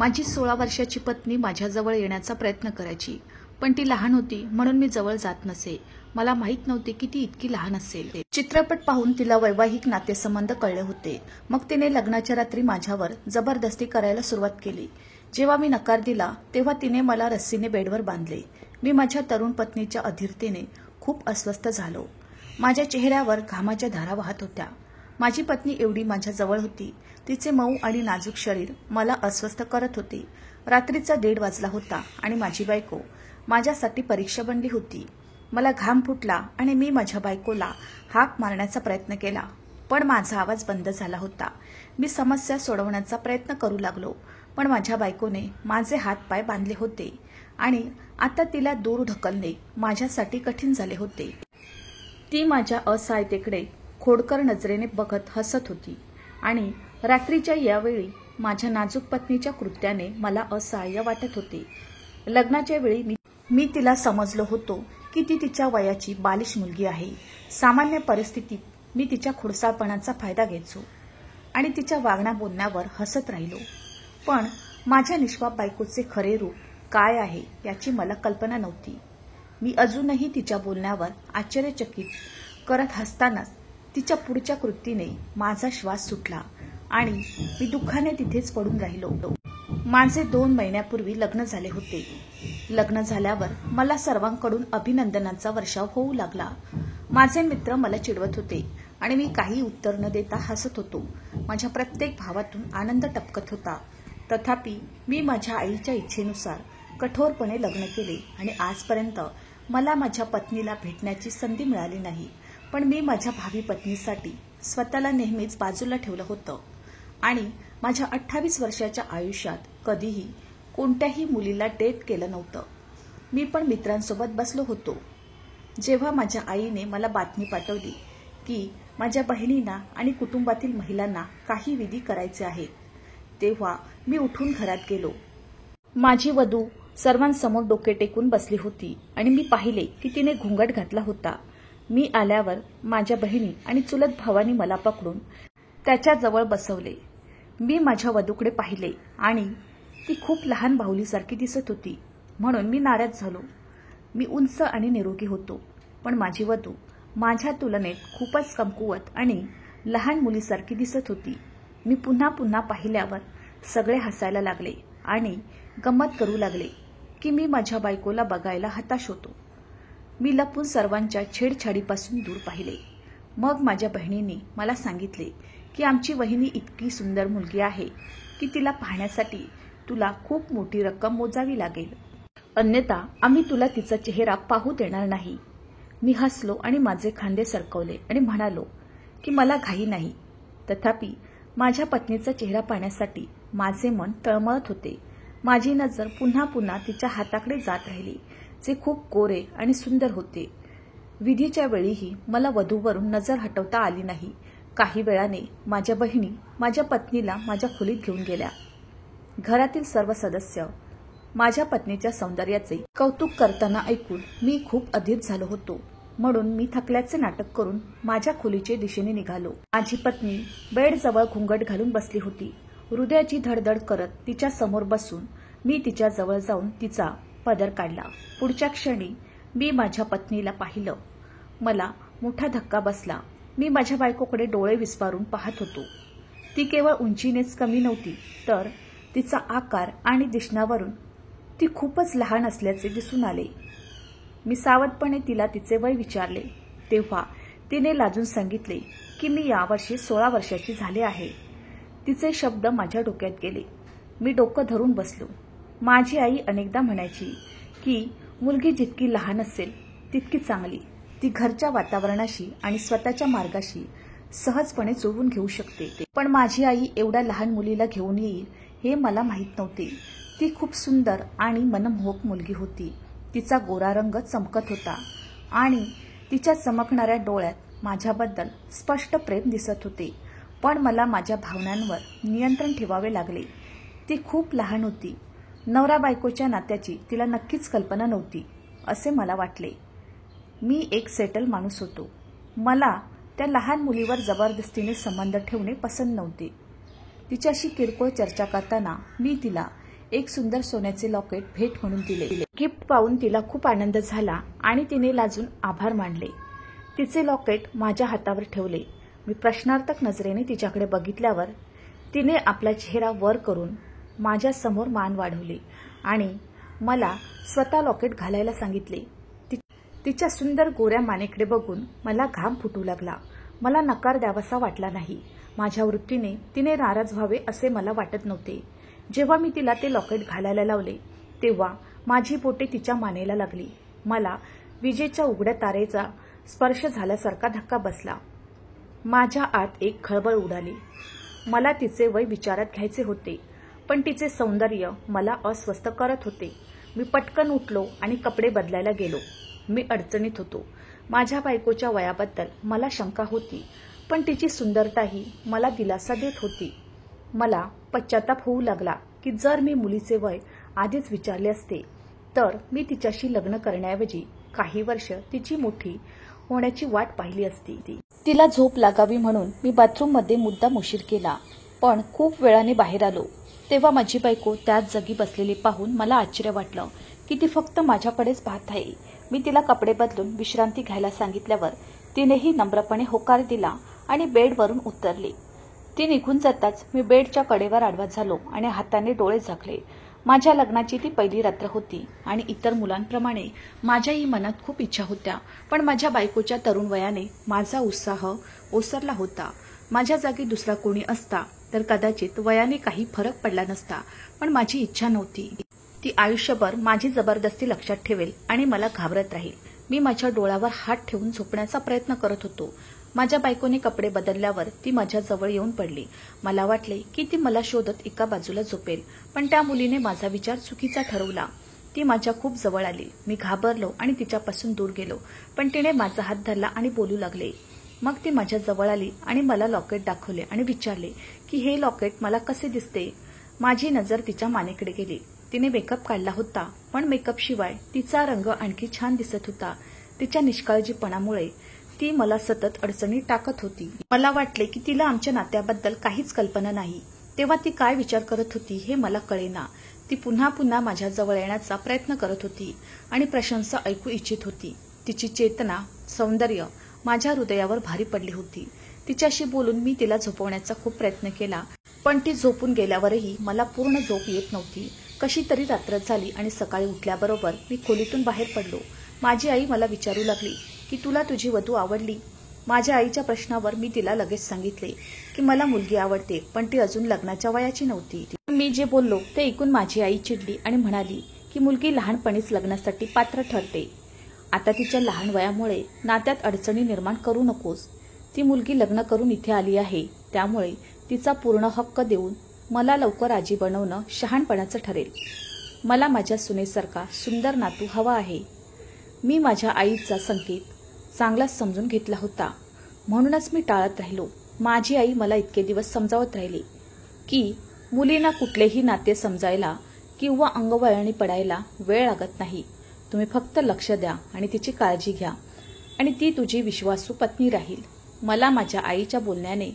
माझी 16 वर्षाची पत्नी माझ्याजवळ येण्याचा प्रयत्न करायची, पण ती लहान होती म्हणून मी जवळ जात नसे. मला माहीत नव्हते की ती इतकी लहान असेल. चित्रपट पाहून तिला वैवाहिक नातेसंबंध कळले होते. मग तिने लग्नाच्या रात्री माझ्यावर जबरदस्ती करायला सुरुवात केली. जेव्हा मी नकार दिला तेव्हा तिने मला रस्सीने बेडवर बांधले. मी माझ्या तरुण पत्नीच्या अधीरतेने खूप अस्वस्थ झालो. माझ्या चेहऱ्यावर घामाच्या धारा वाहत होत्या. माझी पत्नी एवढी माझ्या जवळ होती. तिचे मऊ आणि नाजूक शरीर मला अस्वस्थ करत होते. रात्रीचा 1:30 वाजला होता आणि माझी बायको माझ्यासाठी परीक्षा बनली होती. मला घाम फुटला आणि मी माझ्या बायकोला हाक मारण्याचा प्रयत्न केला, पण माझा आवाज बंद झाला होता. मी समस्या सोडवण्याचा प्रयत्न करू लागलो, पण माझ्या बायकोने माझे हात पाय बांधले होते आणि आता तिला दूर ढकलणे माझ्यासाठी कठीण झाले होते. ती माझ्या असहायतेकडे खोडकर नजरेने बघत हसत होती आणि रात्रीच्या यावेळी माझ्या नाजूक पत्नीच्या कृत्याने मला असहाय्य वाटत होते. लग्नाच्या वेळी मी तिला समजलो होतो की ती तिच्या वयाची बालिश मुलगी आहे. सामान्य परिस्थितीत मी तिच्या खुडसाळपणाचा फायदा घ्यायचो आणि तिच्या वागण्या बोलण्यावर हसत राहिलो. पण माझ्या निष्पाप बायकोचे खरे रूप काय आहे याची मला कल्पना नव्हती. मी अजूनही तिच्या बोलण्यावर आश्चर्यचकित करत हसतानाच तिच्या पुढच्या कृतीने माझा श्वास सुटला आणि मी दुःखाने तिथेच पडून राहिलो. माझे 2 महिन्यापूर्वी लग्न झाले होते. लग्न झाल्यावर मला सर्वांकडून अभिनंदनाचा वर्षाव होऊ लागला. माझे मित्र मला चिडवत होते आणि मी काही उत्तर न देता हसत होतो. माझ्या प्रत्येक भावातून आनंद टपकत होता. तथापि मी माझ्या आईच्या इच्छेनुसार कठोरपणे लग्न केले आणि आजपर्यंत मला माझ्या पत्नीला भेटण्याची संधी मिळाली नाही. पण मी माझ्या भावी पत्नीसाठी स्वतःला नेहमीच बाजूला ठेवलं होतं आणि माझ्या 28 वर्षाच्या आयुष्यात कधीही कोणत्याही मुलीला डेट केलं नव्हतं. मी पण मित्रांसोबत बसलो होतो. जेव्हा माझ्या आईने मला बातमी पाठवली की माझ्या बहिणींना आणि कुटुंबातील महिलांना काही विधी करायचे आहेत, तेव्हा मी उठून घरात गेलो. माझी वधू सर्वांसमोर डोके टेकून बसली होती आणि मी पाहिले की तिने घुंगट घातला होता. मी आल्यावर माझ्या बहिणी आणि चुलत भावानी मला पकडून त्याच्याजवळ बसवले. मी माझ्या वधूकडे पाहिले आणि ती खूप लहान बाहुलीसारखी दिसत होती म्हणून मी नाराज झालो. मी उंच आणि निरोगी होतो, पण माझी वधू माझ्या तुलनेत खूपच कमकुवत आणि लहान मुलीसारखी दिसत होती. मी पुन्हा पुन्हा पाहिल्यावर सगळे हसायला लागले आणि गंमत करू लागले की मी माझ्या बायकोला बघायला हताश होतो. मी लपून सर्वांच्या छेडछाडीपासून दूर पाहिले. मग माझ्या बहिणींनी मला सांगितले की आमची वहिनी इतकी सुंदर मुलगी आहे की तिला पाहण्यासाठी तुला खूप मोठी रक्कम मोजावी लागेल, अन्यथा आम्ही तुला तिचा चेहरा पाहू देणार नाही. मी हसलो आणि माझे खांदे सरकवले आणि म्हणालो की मला घाई नाही. तथापि माझ्या पत्नीचा चेहरा पाहण्यासाठी माझे मन तळमळत होते. माझी नजर पुन्हा पुन्हा तिच्या हाताकडे जात राहिली, जे खूप गोरे आणि सुंदर होते. विधीच्या वेळीही मला वधूवरून नजर हटवता आली नाही. काही वेळाने माझ्या बहिणी माझ्या पत्नीला माझ्या खोलीत घेऊन गेल्या. घरातील सर्व सदस्य माझ्या पत्नीच्या सौंदर्याचे कौतुक करताना ऐकून मी खूप अधीर झालो होतो, म्हणून मी थकल्याचे नाटक करून माझ्या खोलीच्या दिशेने निघालो. माझी पत्नी बेडजवळ घुंगट घालून बसली होती. हृदयाची धडधड करत तिच्या समोर बसून मी तिच्या जवळ जाऊन तिचा पदर काढला. पुढच्या क्षणी मी माझ्या पत्नीला पाहिलं. मला मोठा धक्का बसला. मी माझ्या बायकोकडे डोळे विस्फारून पाहत होतो. ती केवळ उंचीनेच कमी नव्हती, तर तिचा आकार आणि दिसण्यावरून ती खूपच लहान असल्याचे दिसून आले. मी सावधपणे तिला तिचे वय विचारले, तेव्हा तिने लाजून सांगितले की मी यावर्षी 16 वर्षाची झाले आहे. तिचे शब्द माझ्या डोक्यात गेले. मी डोकं धरून बसलो. माझी आई अनेकदा म्हणायची की मुलगी जितकी लहान असेल तितकी चांगली. ती घरच्या वातावरणाशी आणि स्वतःच्या मार्गाशी सहजपणे जुळवून घेऊ शकते. पण माझी आई एवढ्या लहान मुलीला घेऊन येईल हे मला माहीत नव्हते. ती खूप सुंदर आणि मनमोहक मुलगी होती. तिचा गोरा रंग चमकत होता आणि तिच्या चमकणाऱ्या डोळ्यात माझ्याबद्दल स्पष्ट प्रेम दिसत होते. पण मला माझ्या भावनांवर नियंत्रण ठेवावे लागले. ती खूप लहान होती. नवरा बायकोच्या नात्याची तिला नक्कीच कल्पना नव्हती असे मला वाटले. मी एक सेटल माणूस होतो. मला त्या लहान मुलीवर जबरदस्तीने संबंध ठेवणे पसंत नव्हते. तिच्याशी किरकोळ चर्चा करताना मी तिला एक सुंदर सोन्याचे लॉकेट भेट म्हणून दिले. गिफ्ट पाहून तिला खूप आनंद झाला आणि तिने लाजून आभार मानले. तिचे लॉकेट माझ्या हातावर ठेवले. मी प्रश्नार्थक नजरेने तिच्याकडे बघितल्यावर तिने आपला चेहरा वर करून माझ्या समोर मान वाढवली आणि मला स्वतः लॉकेट घालायला सांगितले. तिच्या सुंदर गोऱ्या मानेकडे बघून मला घाम फुटू लागला. मला नकार द्यावासा वाटला नाही. माझ्या वृत्तीने तिने नाराज व्हावे असे मला वाटत नव्हते. जेव्हा मी तिला ते लॉकेट घालायला लावले तेव्हा माझी बोटे तिच्या मानेला लागली. मला विजेच्या उघड्या तारेचा स्पर्श झाल्यासारखा धक्का बसला. माझ्या आत एक खळबळ उडाली. मला तिचे वय विचारात घ्यायचे होते, पण तिचे सौंदर्य मला अस्वस्थ करत होते. मी पटकन उठलो आणि कपडे बदलायला गेलो. मी अडचणीत होतो. माझ्या बायकोच्या वयाबद्दल मला शंका होती, पण तिची सुंदरताही मला दिलासा देत होती. मला पश्चाताप होऊ लागला की जर मी मुलीचे वय आधीच विचारले असते तर मी तिच्याशी लग्न करण्याऐवजी काही वर्ष तिची मोठी होण्याची वाट पाहिली असती. तिला झोप लागावी म्हणून मी बाथरूममध्ये मुद्दाम उशीर केला, पण खूप वेळाने बाहेर आलो तेव्हा माझी बायको त्याच जागी बसलेली पाहून मला आश्चर्य वाटलं की ती फक्त माझ्याकडेच पाहत आहे. मी तिला कपडे बदलून विश्रांती घ्यायला सांगितल्यावर तिनेही नम्रपणे होकार दिला आणि बेडवरून उतरली. ती निघून जाताच मी बेडच्या कडेवर आडवा झालो आणि हाताने डोळे झाकले. माझ्या लग्नाची ती पहिली रात्र होती आणि इतर मुलांप्रमाणे माझ्याही मनात खूप इच्छा होत्या, पण माझ्या बायकोच्या तरुण वयाने माझा उत्साह ओसरला होता. माझ्या जागी दुसरा कोणी असता तर कदाचित वयाने काही फरक पडला नसता, पण माझी इच्छा नव्हती. ती आयुष्यभर माझी जबरदस्ती लक्षात ठेवेल आणि मला घाबरत राहील. मी माझ्या डोळ्यावर हात ठेवून झोपण्याचा प्रयत्न करत होतो. माझ्या बायकोने कपडे बदलल्यावर ती माझ्या जवळ येऊन पडली. मला वाटले की ती मला शोधत एका बाजूला झोपेल, पण त्या मुलीने माझा विचार चुकीचा ठरवला. ती माझ्या खूप जवळ आली. मी घाबरलो आणि तिच्यापासून दूर गेलो, पण तिने माझा हात धरला आणि बोलू लागले. मग ती माझ्या जवळ आली आणि मला लॉकेट दाखवले आणि विचारले की हे लॉकेट मला कसे दिसते. माझी नजर तिच्या मानेकडे गेली. तिने मेकअप काढला होता, पण मेकअपशिवाय तिचा रंग आणखी छान दिसत होता. तिच्या निष्काळजीपणामुळे ती मला सतत अडचणीत टाकत होती. मला वाटले की तिला आमच्या नात्याबद्दल काहीच कल्पना नाही. तेव्हा ती काय विचार करत होती हे मला कळेना. ती पुन्हा पुन्हा माझ्या जवळ येण्याचा प्रयत्न करत होती आणि प्रशंसा ऐकू इच्छित होती. तिची चेतना, सौंदर्य माझ्या हृदयावर भारी पडली होती. तिच्याशी बोलून मी तिला झोपवण्याचा खूप प्रयत्न केला, पण ती झोपून गेल्यावरही मला पूर्ण झोप येत नव्हती. कशी तरी रात्र झाली आणि सकाळी उठल्याबरोबर मी खोलीतून बाहेर पडलो. माझी आई मला विचारू लागली की तुला तुझी वधू आवडली. माझ्या आईच्या प्रश्नावर मी तिला लगेच सांगितले की मला मुलगी आवडते, पण ती अजून लग्नाच्या वयाची नव्हती. मी जे बोललो ते ऐकून माझी आई चिडली आणि म्हणाली की मुलगी लहानपणीच लग्नासाठी पात्र ठरते. आता तिच्या लहान वयामुळे नात्यात अडचणी निर्माण करू नकोस. ती मुलगी लग्न करून इथे आली आहे, त्यामुळे तिचा पूर्ण हक्क देऊन मला लवकर राजी बनवणं शहाणपणाचं ठरेल. मला माझ्या सुनेसारखा सुंदर नातू हवा आहे. मी माझ्या आईचा संकेत चांगलाच समजून घेतला होता, म्हणूनच मी टाळत राहिलो. माझी आई मला इतके दिवस समजावत राहिली की मुलींना कुठलेही नाते समजायला किंवा अंगवळणी पडायला वेळ लागत नाही. तुम्ही फक्त लक्ष द्या आणि तिची काळजी घ्या आणि ती तुझी विश्वासू पत्नी राहील. मला माझ्या आईच्या बोलण्याने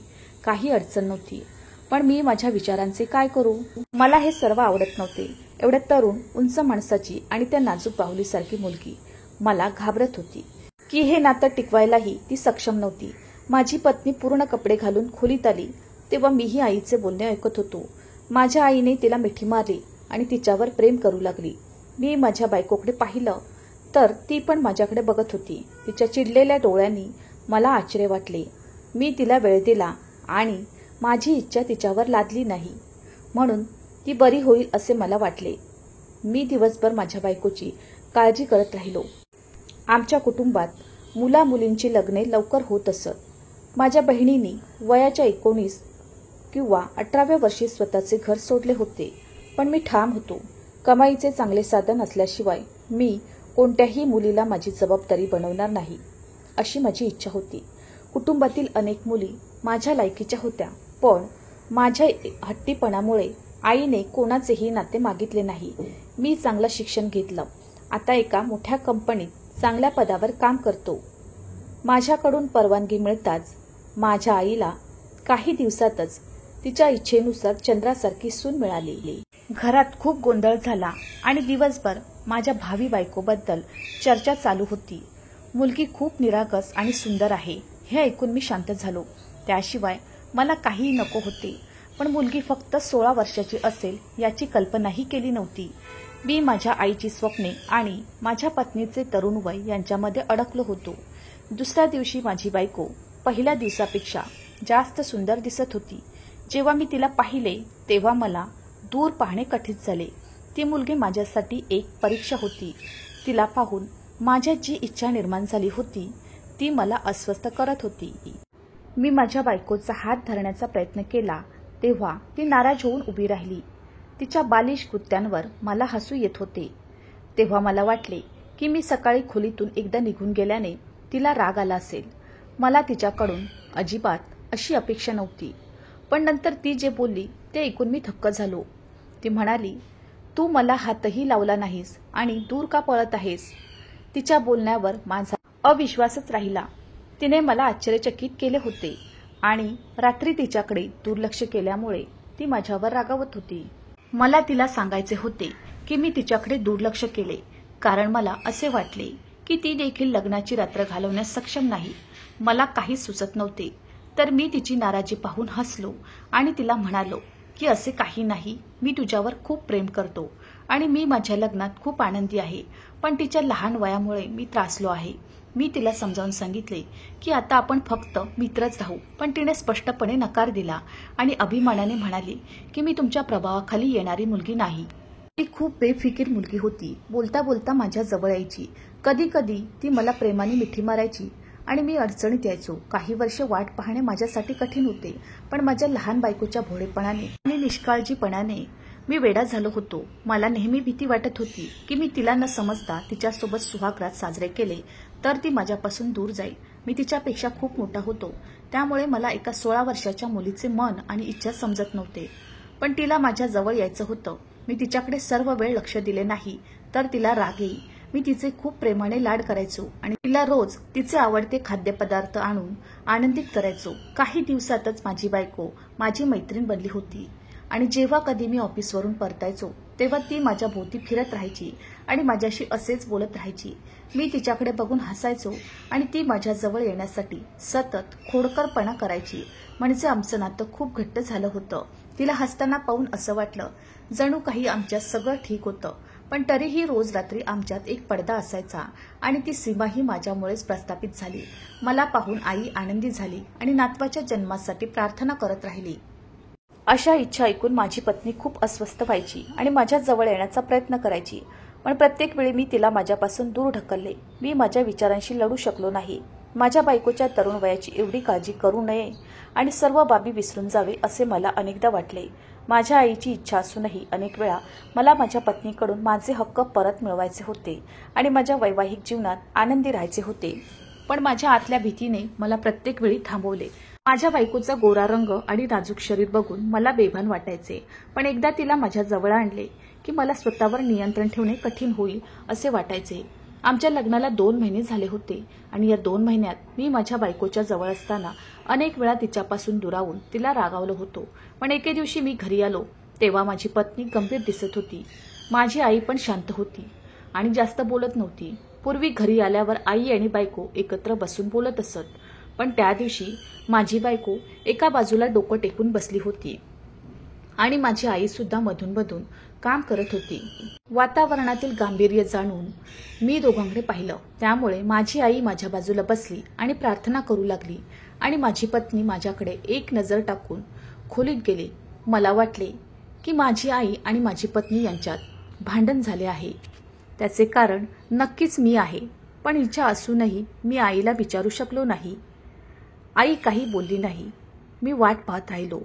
काही अडचण नव्हती, पण मी माझ्या विचारांचे काय करू. मला हे सर्व आवडत नव्हते. एवढ्या तरुण उंच माणसाची आणि त्या नाजूक बाहुलीसारखी मुलगी मला घाबरत होती की हे नातं टिकवायलाही ती सक्षम नव्हती. माझी पत्नी पूर्ण कपडे घालून खोलीत आली तेव्हा मीही आईचे बोलणे ऐकत होतो. माझ्या आईने तिला मिठी मारली आणि तिच्यावर प्रेम करू लागली. मी माझ्या बायकोकडे पाहिलं तर ती पण माझ्याकडे बघत होती. तिच्या चिडलेल्या डोळ्यांनी मला आश्चर्य वाटले. मी तिला वेळ दिला आणि माझी इच्छा तिच्यावर लादली नाही, म्हणून ती बरी होईल असे मला वाटले. मी दिवसभर माझ्या बायकोची काळजी करत राहिलो. आमच्या कुटुंबात मुला मुलींची लग्ने लवकर होत असत. माझ्या बहिणींनी वयाच्या 19 किंवा 18व्या वर्षी स्वतःचे घर सोडले होते, पण मी ठाम होतो. कमाईचे चांगले साधन असल्याशिवाय मी कोणत्याही मुलीला माझी जबाबदारी बनवणार नाही, अशी माझी इच्छा होती. कुटुंबातील अनेक मुली माझ्या लायकीच्या होत्या, पण माझ्या हट्टीपणामुळे आईने कोणाचेही नाते मागितले नाही. मी चांगलं शिक्षण घेतलं. आता एका मोठ्या कंपनीत चांगल्या पदावर काम करतो. माझ्याकडून परवानगी मिळताच माझ्या आईला काही दिवसातच तिच्या इच्छेनुसार चंद्रासारखी सून मिळाली. घरात खूप गोंधळ झाला आणि दिवसभर माझ्या भावी बायकोबद्दल चर्चा चालू होती. मुलगी खूप निरागस आणि सुंदर आहे हे ऐकून मी शांत झालो. त्याशिवाय मला काहीही नको होते, पण मुलगी फक्त 16 वर्षाची असेल याची कल्पनाही केली नव्हती. मी माझ्या आईची स्वप्ने आणि माझ्या पत्नीचे तरुण वय यांच्यामध्ये अडकलो होतो. दुसऱ्या दिवशी माझी बायको पहिल्या दिवसापेक्षा जास्त सुंदर दिसत होती. जेव्हा मी तिला पाहिले तेव्हा मला दूर पाहणे कठीण झाले. ती मुलगी माझ्यासाठी एक परीक्षा होती. तिला पाहून माझ्यात जी इच्छा निर्माण झाली होती ती मला अस्वस्थ करत होती. मी माझ्या बायकोचा हात धरण्याचा प्रयत्न केला तेव्हा ती नाराज होऊन उभी राहिली. तिच्या बालिश कृत्यांवर मला हसू येत होते. तेव्हा मला वाटले की मी सकाळी खोलीतून एकदा निघून गेल्याने तिला राग आला असेल. मला तिच्याकडून अजिबात अशी अपेक्षा नव्हती. पण नंतर ती जे बोलली ते ऐकून मी थक्क झालो. ती म्हणाली, तू मला हातही लावला नाहीस आणि दूर का पळत आहेस? तिच्या बोलण्यावर माझा अविश्वासच राहिला. तिने मला आश्चर्यचकित केले होते आणि रात्री तिच्याकडे दुर्लक्ष केल्यामुळे ती माझ्यावर रागावत होती. मला तिला सांगायचे होते की मी तिच्याकडे दुर्लक्ष केले कारण मला असे वाटले की ती देखील लग्नाची रात्र घालवण्यास सक्षम नाही. मला काहीच सुचत नव्हते. तर मी तिची नाराजी पाहून हसलो आणि तिला म्हणालो की असे काही नाही, मी तुझ्यावर खूप प्रेम करतो आणि मी माझ्या लग्नात खूप आनंदी आहे. पण तिच्या लहान वयामुळे मी त्रासलो आहे. मी तिला समजावून सांगितले की आता आपण फक्त मित्रच राहू, पण तिने स्पष्टपणे नकार दिला आणि अभिमानाने म्हणाली की मी तुमच्या प्रभावाखाली येणारी मुलगी नाही. ती खूप बेफिकीर मुलगी होती. बोलता बोलता माझ्या जवळ यायची. कधी कधी ती मला प्रेमाने मिठी मारायची आणि मी अडचणीत यायचो. काही वर्ष वाट पाहणे माझ्यासाठी कठीण होते, पण माझ्या लहान बायकोच्या भोळेपणाने आणि निष्काळजीपणाने मी वेडा झालो होतो. मला नेहमी भीती वाटत होती की मी तिला न समजता तिच्यासोबत सुहागरात साजरे केले तर ती माझ्यापासून दूर जाईल. मी तिच्यापेक्षा खूप मोठा होतो, त्यामुळे मला एका 16 वर्षाच्या मुलीचे मन आणि इच्छा समजत नव्हते. पण तिला माझ्या जवळ यायचं होतं. मी तिच्याकडे सर्व वेळ लक्ष दिले नाही तर तिला राग येई. मी तिचे खूप प्रेमाने लाड करायचो आणि तिला रोज तिचे आवडते खाद्यपदार्थ आणून आनंदित करायचो. काही दिवसातच माझी बायको माझी मैत्रीण बनली होती आणि जेव्हा कधी मी ऑफिसवरून परतायचो तेव्हा ती माझ्या भोवती फिरत राहायची आणि माझ्याशी असेच बोलत राहायची. मी तिच्याकडे बघून हसायचो आणि ती माझ्या जवळ येण्यासाठी सतत खोडकरपणा करायची. म्हणजे आमचं नातं खूप घट्ट झालं होतं. तिला हसताना पाहून असं वाटलं जणू काही आमच्यात सगळं ठीक होतं. पण तरीही रोज रात्री आमच्यात एक पडदा असायचा आणि ती सीमाही माझ्यामुळेच प्रस्थापित झाली. मला पाहून आई आनंदी झाली आणि नातवाच्या जन्मासाठी प्रार्थना करत राहिली. अशा इच्छा ऐकून माझी पत्नी खूप अस्वस्थ व्हायची आणि माझ्या जवळ येण्याचा प्रयत्न करायची. पण प्रत्येक वेळी मी तिला माझ्यापासून दूर ढकलले. मी माझ्या विचारांशी लढू शकलो नाही. माझ्या बायकोच्या तरुण वयाची एवढी काळजी करू नये आणि सर्व बाबी विसरून जावे असे मला अनेकदा वाटले. माझ्या आईची इच्छा असूनही अनेक वेळा मला माझ्या पत्नीकडून माझे हक्क परत मिळवायचे होते आणि माझ्या वैवाहिक जीवनात आनंदी राहायचे होते. पण माझ्या आतल्या भीतीने मला प्रत्येक वेळी थांबवले. माझ्या बायकोचा गोरा रंग आणि नाजूक शरीर बघून मला बेभान वाटायचे. पण एकदा तिला माझ्या जवळ आणले की मला स्वतःवर नियंत्रण ठेवणे कठीण होईल असे वाटायचे. आमच्या लग्नाला 2 महिने झाले होते आणि या 2 महिन्यात मी माझ्या बायकोच्या जवळ असताना अनेक वेळा तिच्यापासून दुरावून तिला रागावलो होतो. पण एके दिवशी मी घरी आलो तेव्हा माझी पत्नी गंभीर दिसत होती. माझी आई पण शांत होती आणि जास्त बोलत नव्हती. पूर्वी घरी आल्यावर आई आणि बायको एकत्र बसून बोलत असत, पण त्या दिवशी माझी बायको एका बाजूला डोकं टेकून बसली होती आणि माझी आई सुद्धा मधून काम करत होती. वातावरणातील गांभीर्य जाणून मी दोघांकडे पाहिलं. त्यामुळे माझी आई माझ्या बाजूला बसली आणि प्रार्थना करू लागली आणि माझी पत्नी माझ्याकडे एक नजर टाकून खोलीत गेली. मला वाटले की माझी आई आणि माझी पत्नी यांच्यात भांडण झाले आहे. त्याचे कारण नक्कीच मी आहे. पण इच्छा असूनही मी आईला विचारू शकलो नाही. आई काही बोलली नाही. मी वाट पाहत राहिलो,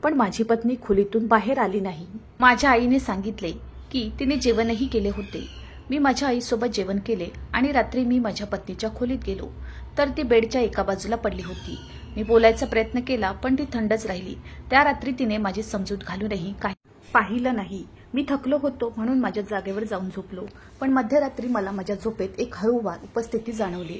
पण माझी पत्नी खोलीतून बाहेर आली नाही. माझ्या आईने सांगितले की तिने जेवणही केले होते. मी माझ्या आईसोबत जेवण केले आणि रात्री मी माझ्या पत्नीच्या खोलीत गेलो तर ती बेडच्या एका बाजूला पडली होती. मी बोलायचा प्रयत्न केला पण ती थंडच राहिली. त्या रात्री तिने माझी समजूत घालूनही काही पाहिलं नाही. मी थकलो होतो म्हणून माझ्या जागेवर जाऊन झोपलो. पण मध्यरात्री मला माझ्या झोपेत एक हळूवार उपस्थिती जाणवली.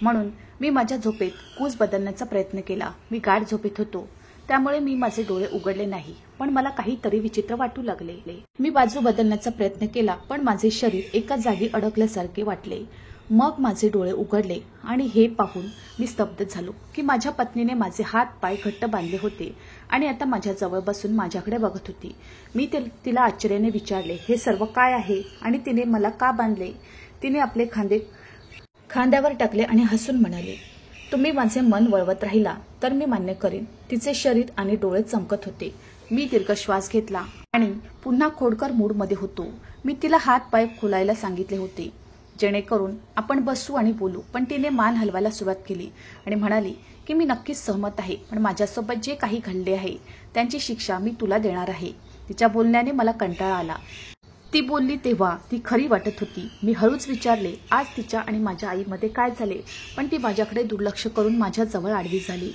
म्हणून मी माझ्या झोपेत कूस बदलण्याचा प्रयत्न केला. मी गाढ झोपेत होतो. त्यामुळे मी माझे डोळे उघडले नाही, पण मला काहीतरी विचित्र वाटू लागले. मी बाजू बदलण्याचा प्रयत्न केला, पण माझे शरीर एका जागी अडकल्यासारखे वाटले. मग माझे डोळे उघडले आणि हे पाहून मी स्तब्ध झालो की माझ्या पत्नीने माझे हात पाय घट्ट बांधले होते आणि आता माझ्या जवळ बसून माझ्याकडे बघत होती. मी तिला आश्चर्याने विचारले, हे सर्व काय आहे आणि तिने मला का बांधले? तिने आपले खांदे खांद्यावर टाकले आणि हसून म्हणाले, तुम्ही माझे मन वळवत राहिला तर मी मान्य करेन. तिचे शरीर आणि डोळे चमकत होते. मी दीर्घ श्वास घेतला आणि पुन्हा खोडकर मूडमध्ये होतो. मी तिला हात पाय खोलायला सांगितले होते जेणेकरून आपण बसू आणि बोलू, पण तिने मान हलवायला सुरुवात केली आणि म्हणाली की मी नक्कीच सहमत आहे, पण माझ्यासोबत जे काही घडले आहे त्यांची शिक्षा मी तुला देणार आहे. तिच्या बोलण्याने मला कंटाळा आला. ती बोलली तेव्हा ती खरी वाटत होती. मी हळूच विचारले, आज तिच्या आणि माझ्या आईमध्ये काय झाले? पण ती माझ्याकडे दुर्लक्ष करून माझ्या जवळ आडवी झाली.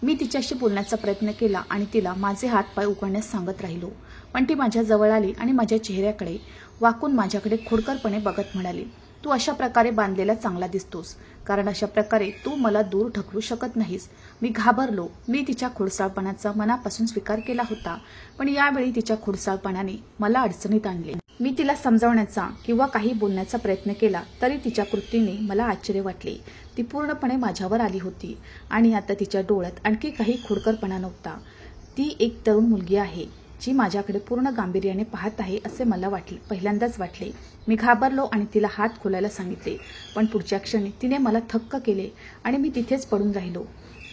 मी तिच्याशी बोलण्याचा प्रयत्न केला आणि तिला माझे हात पाय उघडण्यास सांगत राहिलो, पण ती माझ्या जवळ आली आणि माझ्या चेहऱ्याकडे वाकून माझ्याकडे खोडकरपणे बघत म्हणाली, तू अशा प्रकारे बांधलेला चांगला दिसतोस, कारण अशा प्रकारे तू मला दूर ढकलू शकत नाहीस. मी घाबरलो. मी तिच्या खोडसाळपणाचा मनापासून स्वीकार केला होता, पण यावेळी तिच्या खोडसाळपणाने मला अडचणीत आणले. मी तिला समजावण्याचा किंवा काही बोलण्याचा प्रयत्न केला तरी तिच्या कृतीने मला आश्चर्य वाटले. ती पूर्णपणे माझ्यावर आली होती आणि आता तिच्या डोळ्यात आणखी काही खोडकरपणा नव्हता. ती एक तरुण मुलगी आहे जी माझ्याकडे पूर्ण गांभीर्याने पाहत आहे असे मला पहिल्यांदाच वाटले. मी घाबरलो आणि तिला हात खोलायला सांगितले, पण पुढच्या क्षणी तिने मला थक्क केले आणि मी तिथेच पडून राहिलो.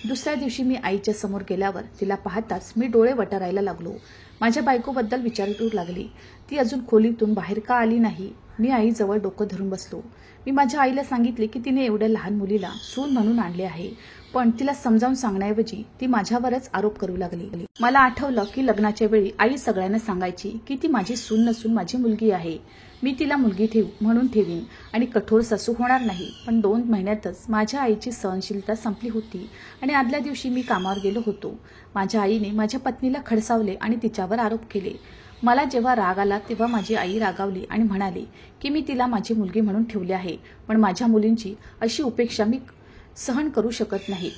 दुसऱ्या दिवशी मी आईच्या समोर गेल्यावर तिला पाहताच मी डोळे वटारायला लागलो. माझ्या बायकोबद्दल विचार करू लागली. ती अजून खोलीतून बाहेर का आली नाही? मी आईजवळ डोकं धरून बसलो. मी माझ्या आईला सांगितले की तिने एवढ्या लहान मुलीला सून म्हणून आणले आहे, पण तिला समजावून सांगण्याऐवजी ती माझ्यावरच आरोप करू लागली. मला आठवलं की लग्नाच्या वेळी आई सगळ्यांना सांगायची की ती माझी सून नसून माझी मुलगी आहे. मी तिला मुलगी म्हणून ठेवीन आणि कठोर सासू होणार नाही. पण 2 महिन्यातच माझ्या आईची सहनशीलता संपली होती आणि आदल्या दिवशी मी कामावर गेलो होतो. माझ्या आईने माझ्या पत्नीला खडसावले आणि तिच्यावर आरोप केले. मला जेव्हा राग आला तेव्हा माझी आई रागावली आणि म्हणाली की मी तिला माझी मुलगी म्हणून ठेवले आहे, पण माझ्या मुलींची अशी उपेक्षा मी सहन करू शकत नाही.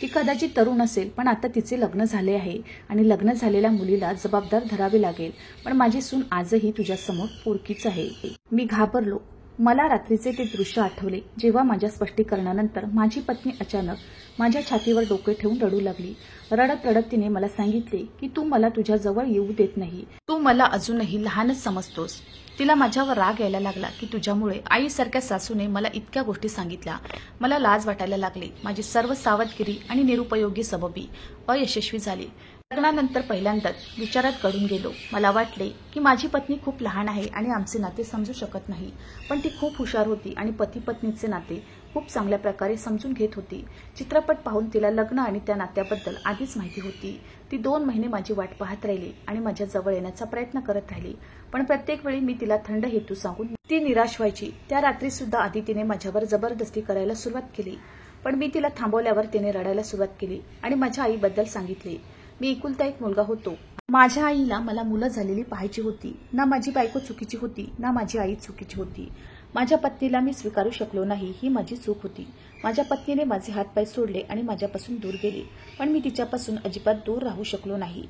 ती कदाचित तरुण असेल, पण आता तिचे लग्न झाले आहे आणि लग्न झालेल्या मुलीला जबाबदार धरावे लागेल, पण माझी सून आजही तुझ्यासमोर पोरकीच आहे. मी घाबरलो. मला रात्रीचे ते दृश्य आठवले जेव्हा माझ्या स्पष्टीकरणानंतर माझी पत्नी अचानक माझ्या छातीवर डोके ठेवून रडू लागली. रडत रडत तिने मला सांगितले की तू मला तुझ्या जवळ येऊ देत नाही, तू मला अजूनही लहानच समजतोस. तिला माझ्यावर राग यायला लागला की तुझ्यामुळे आईसारख्या सासूने मला इतक्या गोष्टी सांगितल्या. मला लाज वाटायला लागली. माझी सर्व सावधगिरी आणि निरुपयोगी सबबी अयशस्वी झाली. लग्नानंतर पहिल्यांदाच विचारात गळून गेलो. मला वाटले की माझी पत्नी खूप लहान आहे आणि आमचे नाते समजू शकत नाही, पण ती खूप हुशार होती आणि पती पत्नीचे नाते खूप चांगल्या प्रकारे समजून घेत होती. चित्रपट पाहून तिला लग्न आणि त्या नात्याबद्दल आधीच माहिती होती. ती 2 महिने माझी वाट पाहत राहिली आणि माझ्या जवळ येण्याचा प्रयत्न करत राहिली, पण प्रत्येक वेळी मी तिला थंड हेतू सांगून ती निराश व्हायची. त्या रात्री सुद्धा आधी तिने माझ्यावर जबरदस्ती करायला सुरुवात केली, पण मी तिला थांबवल्यावर तिने रडायला सुरुवात केली आणि माझ्या आईबद्दल सांगितले. मी एकुलता एक मुलगा होतो. माझ्या आईला मला मुलं झालेली पाहायची होती. ना माझी बायको चुकीची होती, ना माझी आई चुकीची होती. माझ्या पत्नीला मी स्वीकारू शकलो नाही, ही माझी चूक होती. माझ्या पत्नीने माझे हातपाय सोडले आणि माझ्यापासून दूर गेली, पण मी तिच्यापासून अजिबात दूर राहू शकलो नाही.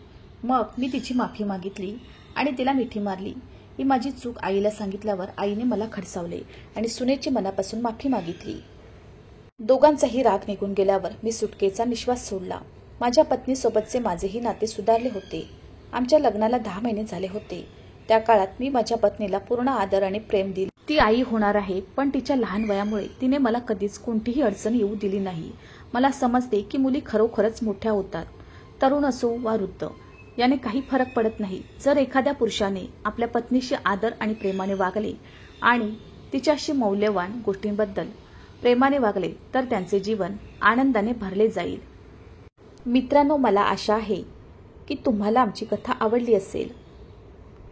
मग मी तिची माफी मागितली आणि तिला मिठी मारली. ही माझी चूक आईला सांगितल्यावर आईने मला खडसावले आणि सुनेची मनापासून माफी मागितली. दोघांचाही राग निघून गेल्यावर मी सुटकेचा निश्वास सोडला. माझ्या पत्नीसोबतचे माझेही नाते सुधारले होते. आमच्या लग्नाला 10 महिने झाले होते. त्या काळात मी माझ्या पत्नीला पूर्ण आदर आणि प्रेम दिले. ती आई होणार आहे, पण तिच्या लहान वयामुळे तिने मला कधीच कोणतीही अडचण येऊ दिली नाही. मला समजते की मुली खरोखरच मोठ्या होतात, तरुण असो वा वृद्ध, याने काही फरक पडत नाही. जर एखाद्या पुरुषाने आपल्या पत्नीशी आदर आणि प्रेमाने वागले आणि तिच्याशी मौल्यवान गोष्टींबद्दल प्रेमाने वागले तर त्यांचे जीवन आनंदाने भरले जाईल. मित्रांनो, मला आशा आहे की तुम्हाला आमची कथा आवडली असेल.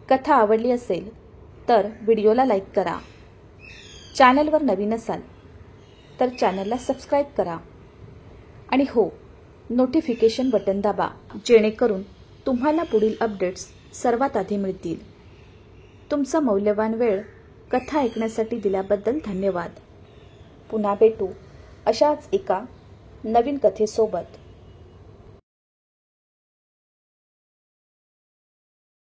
कथा आवडली असेल तर व्हिडिओला लाईक करा. चॅनलवर नवीन असाल तर चॅनलला सबस्क्राईब करा आणि हो, नोटिफिकेशन बटन दाबा, जेणेकरून तुम्हाला पुढील अपडेट्स सर्वात आधी मिळतील. तुमचा मौल्यवान वेळ कथा ऐकण्यासाठी दिल्याबद्दल धन्यवाद. पुन्हा भेटू अशाच एका नवीन कथेसोबत.